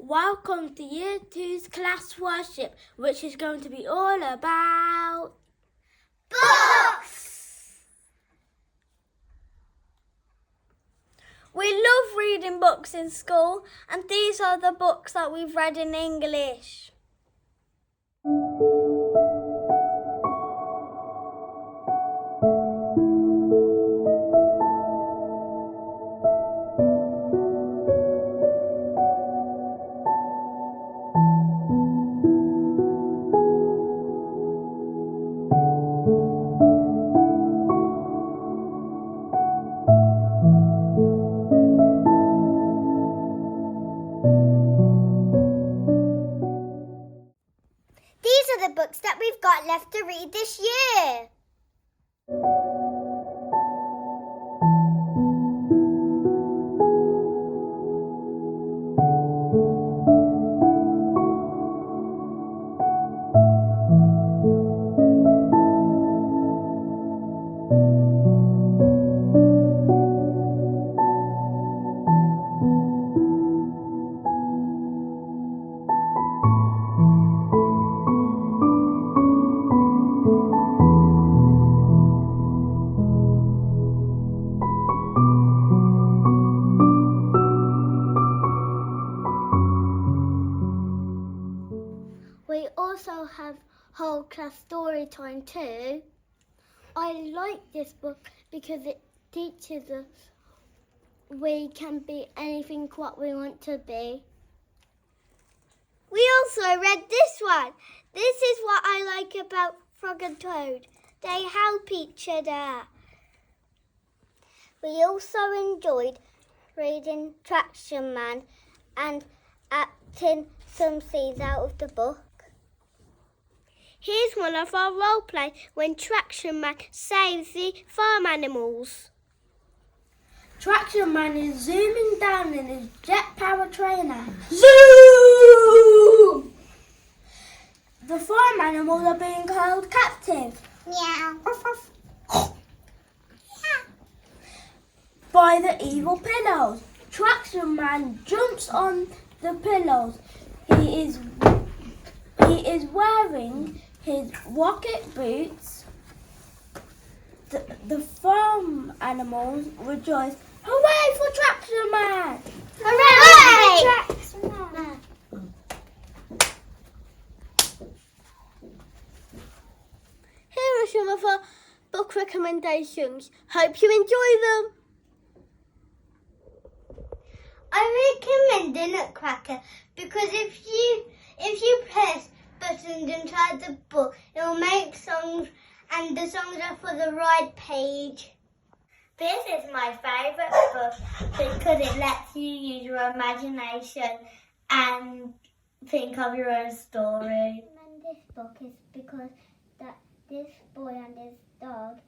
Welcome to Year 2's class worship, which is going to be all about books! We love reading books in school, and these are the books that we've read in English. These are the books that we've got left to read this year. We also have whole class story time too. I like this book because it teaches us we can be anything what we want to be. We also read this one. This is what I like about Frog and Toad. They help each other. We also enjoyed reading Traction Man and acting some scenes out of the book. Here's one of our role play when Traction Man saves the farm animals. Traction Man is zooming down in his jet power trainer. Zoom! The farm animals are being held captive. Meow. By the evil pillows. Traction Man jumps on the pillows. He is wearing his rocket boots. The farm animals rejoice. Hooray for Traction Man! Hooray! Traction Man. Here are some of our book recommendations. Hope you enjoy them. I recommend the Nutcracker because if you press buttons inside the book, it will make songs, and the songs are for the right page. This is my favourite book because it lets you use your imagination and think of your own story. I recommend this book is because this boy and his dog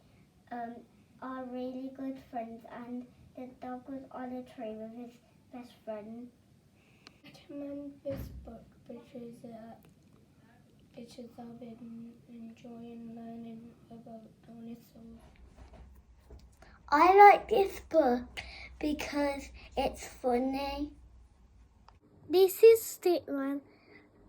are really good friends, and the dog was on a tree with his best friend. I recommend this book because I've been enjoying learning about dinosaurs. I like this book because it's funny. This is Stickman,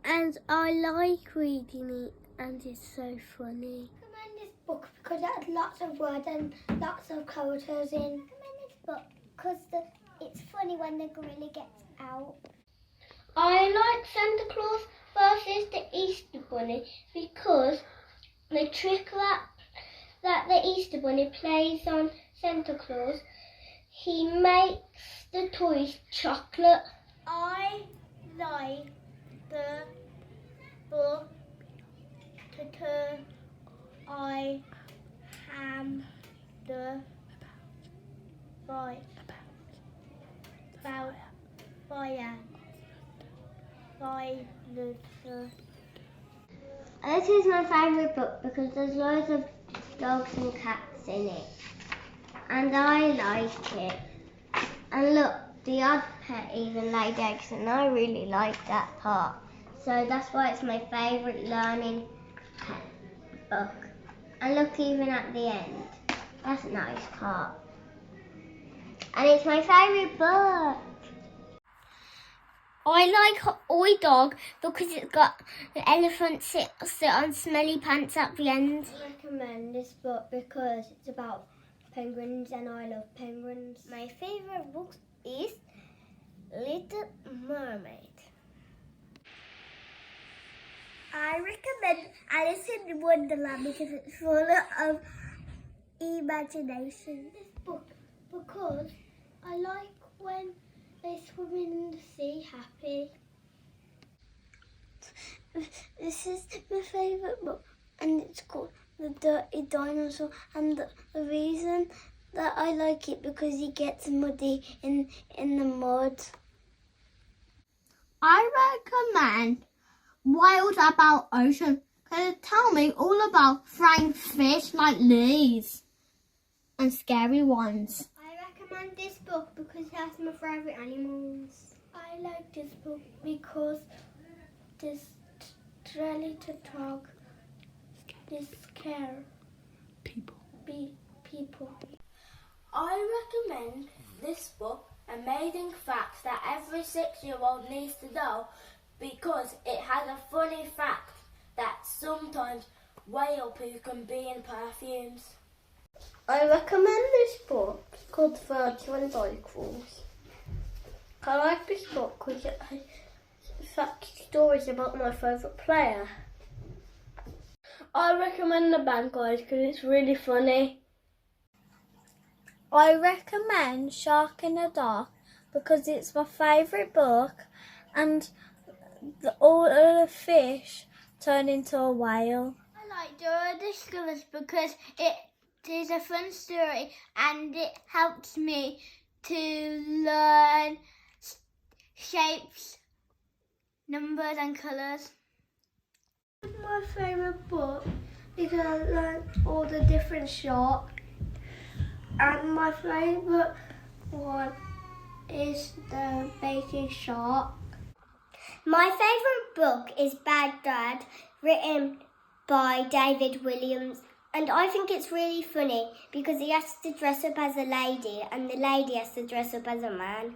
and I like reading it, and it's so funny. I recommend this book because it has lots of words and lots of characters in. I recommend this book because it's funny when the gorilla gets out. I like Santa Claus versus the Easter Bunny because the trick that the Easter Bunny plays on Santa Claus, he makes the toys chocolate. I like the book because I am the boy about fire. This is my favourite book because there's loads of dogs and cats in it, and I like it. And look, the odd pet even laid eggs, and I really like that part. So that's why it's my favourite learning pet book. And look, even at the end, that's a nice part. And it's my favourite book. I like Oi Dog because it's got the elephant sit on smelly pants at the end. I recommend this book because it's about penguins and I love penguins. My favourite book is Little Mermaid. I recommend Alice in Wonderland because it's full of imagination. This book because I like when they swim in the sea happy. This is my favourite book and it's called The Dirty Dinosaur, and the reason that I like it because he gets muddy in the mud. I recommend Wild About Ocean because it tells me all about flying fish like these and scary ones. I recommend this book because it has my favourite animals. I like this book because this little dog is scare people. I recommend this book, Amazing Facts That Every 6-year-old Needs to Know, because it has a funny fact that sometimes whale poo can be in perfumes. I recommend this book called Virtue and Cycles. I like this book because it has fact stories about my favourite player. I recommend The Bad Guys because it's really funny. I recommend Shark in the Dark because it's my favourite book and all of the fish turn into a whale. I like Dora the Discoverers because it is a fun story and it helps me to learn shapes, numbers and colours. My favourite book because I learned all the different sharks, and my favourite one is the baking shark. My favourite book is Bad Dad, written by David Williams, and I think it's really funny because he has to dress up as a lady and the lady has to dress up as a man.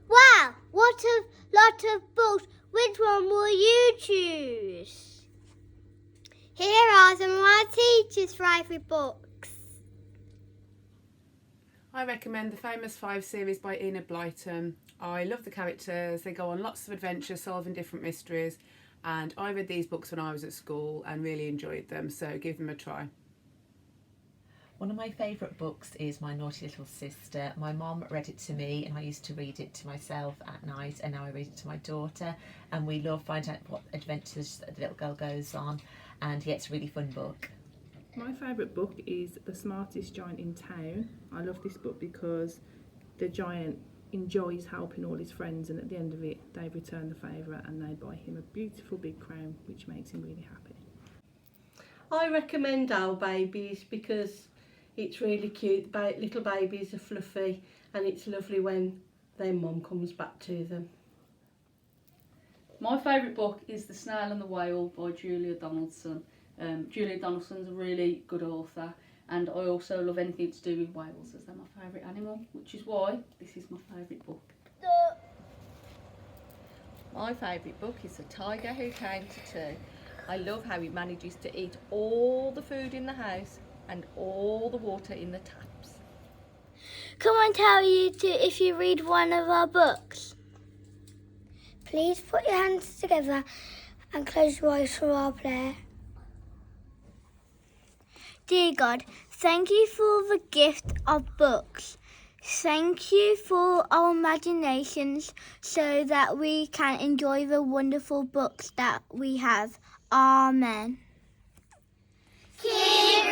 Wow, what a lot of books. Which one will you choose? Here are some of our teachers' favourite books. I recommend the Famous Five series by Enid Blyton. I love the characters, they go on lots of adventures solving different mysteries, and I read these books when I was at school and really enjoyed them, so give them a try. One of my favourite books is My Naughty Little Sister. My mum read it to me and I used to read it to myself at night, and now I read it to my daughter, and we love finding out what adventures the little girl goes on, and yeah, it's a really fun book. My favourite book is The Smartest Giant in Town. I love this book because the giant enjoys helping all his friends, and at the end of it they return the favour and they buy him a beautiful big crown which makes him really happy. I recommend Our Babies because it's really cute. Little babies are fluffy and it's lovely when their mum comes back to them. My favourite book is The Snail and the Whale by Julia Donaldson. Julia Donaldson's a really good author, and I also love anything to do with whales as they're my favourite animal, which is why this is my favourite book. My favourite book is The Tiger Who Came to Tea. I love how he manages to eat all the food in the house and all the water in the taps. Come on, tell you to if you read one of our books. Please put your hands together and close your eyes for our prayer. Dear God, thank you for the gift of books. Thank you for our imaginations so that we can enjoy the wonderful books that we have. Amen. Keep